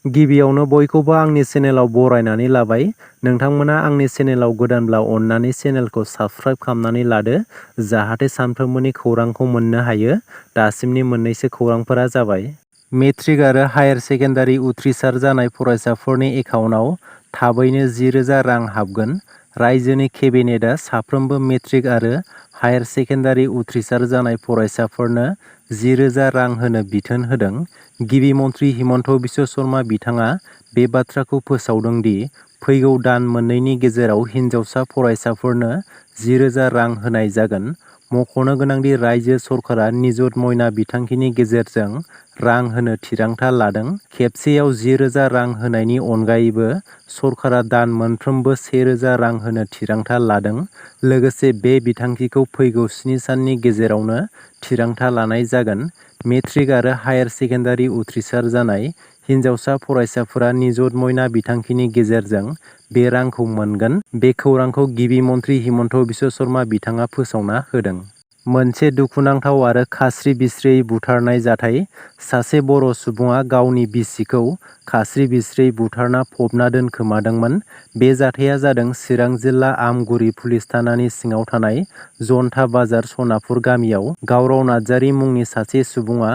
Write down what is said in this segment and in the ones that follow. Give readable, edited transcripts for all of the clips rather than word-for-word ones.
गिबियावनो बयखौबो आंनि चेनेलाव बरायनानै लाबाय। नोंथांमोना आंनि चेनेलाव गोदानब्ला अननानै चेनेलखौ साबस्क्राइब खालामनानै लादो जाहाथे सानफ्रोमबोनि खौरांखौ मोननो हायो। दासिमनि मोननैसो खौरांफोरा जाबाय। मेट्रिक आरो हायार सेकेन्डारि उथ्रिसार जानाय फरायसाफोरनि एकाउन्टआव थाबैनो 10,000 रां हाबगोन। रायजोनि केबिनेटआ साफ्रोमबो मेट्रिक आरो हायार सेकेन्डारि उथ्रिसार जानाय फरायसाफोरनो 10,000 रां होनो बिथोन होदों। गिबि मन्थ्रि हिमन्त बिश्व शर्मा बिथाङा बे बाथ्राखौ फोसावदों दि फैगौ दान मोननैनि गेजेराव हिन्जावसा फरायसाफोरनो 10,000 रां होनाय जागोन। मख'नो गोनांदि रायजो सरकारा निजुत मयना बिथांखिनि गेजेरजों रां होनो थिरांथा लादों। खेबसेयाव 10,000 रां होनायनि अनगायैबो सरकारा दान मोनफ्रोमबो 1,000 रां होनो थिरांथा लादों। लोगोसे बे बिथांखिखौ फैगौ 7 साननि गेजेरावनो थिरांथा लानाय जागोन। मेट्रिक आरो हायार सेकेन्डारि उथ्रिसार जानाय हिन्जावसा फरायसाफोरा निजुत मयना बिथांखिनि गेजेरजों बे रांखौ मोनगोन। बे खौरांखौ गिबि मन्थ्रि हिमन्त बिश्व शर्मा बिथाङा फोसावना होदों। मोनसे दुखुनांथाव आरो खास्रि बिस्रियै बुथारनाय जाथाय। सासे बर' सुबुङा गावनि बिसिखौ खास्रि बिस्रियै बुथारना फबना दोनखोमादोंमोन। बे जाथाया जादों चिरां जिल्ला आमगुरि पुलिस थानानि सिङाव थानाय जनता बाजार सनापुर गामियाव। गावराव नार्जारि मुंनि सासे सुबुङा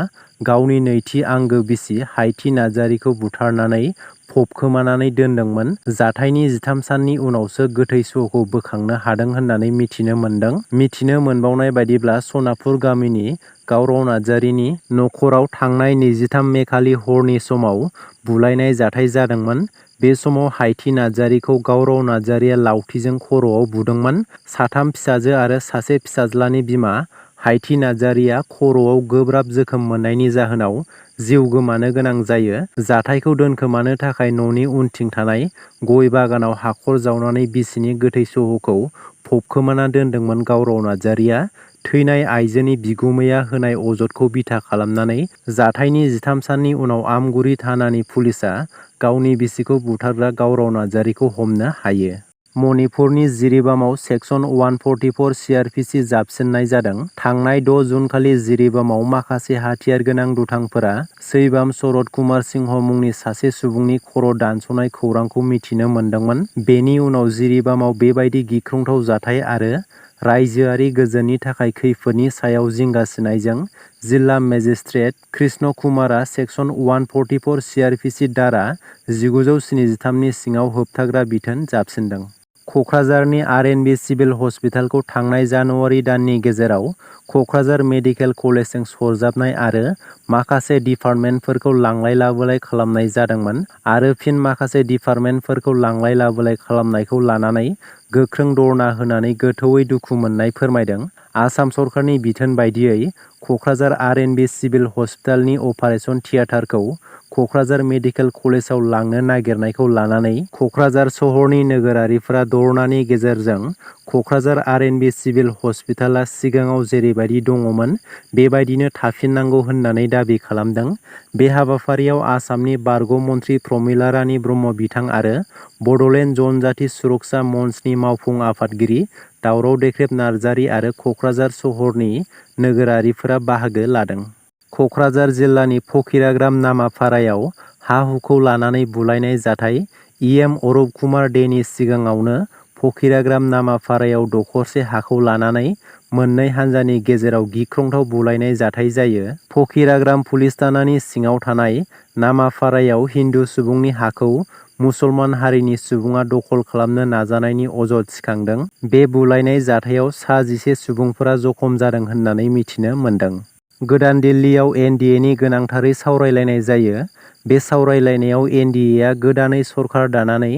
गावनि नैथि आंगो बिसि हायथि नार्जारिखौ बुथारनानै फबखोमानानै दोनदोंमोन। जाथायनि 13 साननि उनावसो गोथै सहखौ बोखांनो हादों होननानै मिथिनो मोन्दों। मिथिनो मोनबावनाय बायदिब्ला सनापुर गामिनि गावराव नार्जारिनि नखराव थांनाय 23 मे खालि हरनि समाव बुलायनाय जाथाय जादोंमोन। बे समाव हायथि नार्जारिखौ गावराव नार्जारिया लावथिजों खर'आव बुदोंमोन। साथाम फिसाजो आरो सासे फिसाज्लानि बिमा हायथि नार्जारिया खर'आव गोब्राब जोखोम मोननायनि जाहोनाव जिउ गोमानो गोनां जायो। जाथायखौ दोनखोमानो थाखाय न'नि उनथिं थानाय गय बागानाव हाखर जावनानै बिसिनि गोथै सहखौ फबखोमाना दोनदोंमोन गावराव नार्जारिया। थैनाय आइजोनि बिगुमैया होनाय अजदखौ बिथा खालामनानै जाथायनि 13 साननि उनाव आमगुरि थानानि पुलिसआ गावनि बिसिखौ बुथारग्रा गावराव नार्जारिखौ हमनो हायो। मणिपुरनि जिरिबामाव सेक्सन 144 सिआरपिसि जाबसिननाय जादों। थांनाय 6 जुनखालि जिरिबामाव माखासे हाथियार गोनां दुथांफोरा सैबाम शरद कुमार सिंह मुंनि सासे सुबुंनि खर' दानस'नाय खौरांखौ मिथिनो मोन्दोंमोन। बेनि उनाव जिरिबामाव बेबायदि गिख्रंथाव जाथाय आरो रायजोआरि गोजोननि थाखाय खैफोदनि सायाव जिंगासिनायजों जिल्ला मेजिस्ट्रेट कृष्ण कुमारआ सेक्सन 144 सिआरपिसि धारा 1973 नि सिङाव होबथाग्रा बिथोन जाबसिनदों। कक्राझारनि आर.एन.बि सिभिल हस्पिटालखौ थांनाय जानुवारि दाननि गेजेराव कक्राझार मेडिकेल कलेजजों सरजाबनाय आरो माखासे डिपार्टमेन्टफोरखौ लांलाय लाबोलाय खालामनाय जादोंमोन आरो फिन माखासे डिपार्टमेन्टफोरखौ लांलाय लाबोलाय खालामनायखौ लानानै गोख्रों धरना होनानै गोथौयै दुखु मोननाय फोरमायदों। आसाम सरकारनि बिथोन बायदियै कक्राझार आर.एन.बि सिभिल हस्पिटालनि अपारेशन थियेटारखौ कक्राझार मेडिकेल कलेजाव लांनो नागिरनायखौ लानानै कक्राझार सहरनि नोगोरारिफोरा धरनानि गेजेरजों कक्राझार आर.एन.बि सिभिल हस्पिटालआ सिगाङाव जेरैबायदि दङमोन बेबायदिनो थाफिननांगौ होननानै दाबि खालामदों। बे हाबाफारियाव आसामनि बारग' मन्थ्रि प्रमिला रानी ब्रह्म बिथां आरो बड'लेण्ड जनजाति सुरक्षा मन्चनि मावफुं आफादगिरि दावराव देख्रेब नार्जारि आरो कक्राझार सहरनि नोगोरारिफोरा बाहागो लादों। कक्राझार जिल्लानि फकिराग्राम नामाफारायाव हा-हुखौ लानानै बुलायनाय जाथाय। इ.एम. अरुप कुमार देनि सिगाङावनो फकिराग्राम नामाफारायाव दखरसे हाखौ लानानै मोननै हान्जानि गेजेराव गिख्रंथाव बुलायनाय जाथाय जायो। फकिराग्राम पुलिस थानानि सिङाव थानाय नामाफारायाव हिन्दु सुबुंनि हाखौ मुसलमान हारिनि सुबुङा दखल खालामनो नाजानायनि अजद सिखांदों। बे बुलायनाय जाथायाव सा 11 सुबुंफोरा जखम जादों होननानै मिथिनो मोन्दों। गोदान दिल्लीयाव एन.डि.ए. नि गोनांथारै सावरायलायनाय जायो। बे सावरायलायनायाव एन.डि.ए.आ गोदानै सरकार दानानै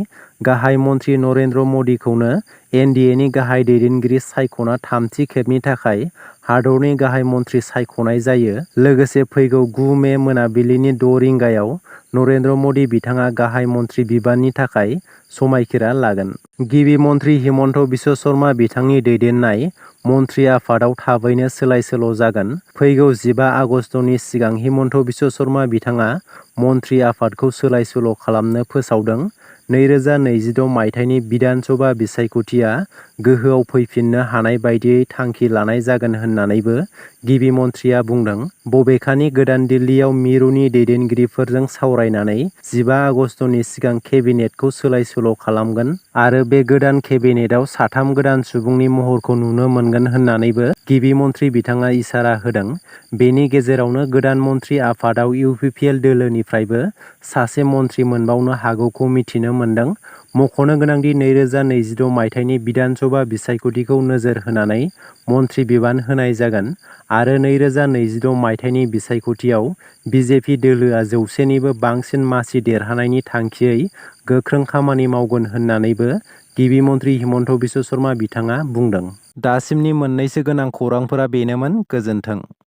गाहाय मन्थ्रि नरेन्द्र मदिखौनो एन.डि.ए. नि गाहाय दैदेनगिरि सायख'ना थामथि खेबनि थाखाय हादरनि गाहाय मन्थ्रि सायख'नाय जायो। लोगोसे फैगौ 9 मे मोनाबिलिनि 6 रिंगायाव नरेन्द्र मदि बिथाङा गाहाय मन्थ्रि बिबाननि थाखाय समायखिरा लागोन। गिबि मन्थ्रि हिमन्त बिश्व शर्मा बिथांनि दैदेननाय मन्थ्रि आफादाव थाबैनो सोलाय-सोल' जागोन। फैगौ 15 आगस्तनि सिगां हिमन्त बिश्व शर्मा बिथाङा मन्थ्रि आफादखौ सोलाय-सोल' खालामनो फोसावदों। 2026 मायथाइनि बिधान सभा बिसायख'थिया गोहोआव फैफिननो हानाय बायदियै थांखि लानाय जागोन होननानैबो गिबि मन्थ्रिया बुंदों। बबेखानि गोदान दिल्लीयाव मिरुनि दैदेनगिरिफोरजों सावरायनानै 15 आगस्तनि सिगां केबिनेटखौ सोलाय-सोल' खालामगोन आरो बे गोदान केबिनेटआव 3 गोदान सुबुंनि महरखौ नुनो मोनगोन होननानैबो गिबि मन्थ्रि बिथाङा इसारा होदों। बेनि गेजेरावनो गोदान मन्थ्रि आफादाव इउपिपिएल दोलोनिफ्रायबो सासे मन्थ्रि मोनबावनो हागौखौ मिथिनो मोन्दों। मख'नो गोनांदि 2026 मायथाइनि बिधान सभा बिसायख'थिखौ नोजोर होनानै मन्थ्रि बिबान होनाय जागोन आरो 2026 मायथाइनि बिसायख'थियाव बिजेपि दोलोआ 100 निबो बांसिन मासि देरहानायनि थांखियै गोख्रों खामानि मावगोन होननानैबो गिबि मन्थ्रि हिमन्त बिश्व शर्मा बिथाङा बुंदों। दासिमनि मोननैसो गोनां खौरांफोरा बेनोमोन। गोजोन्थों।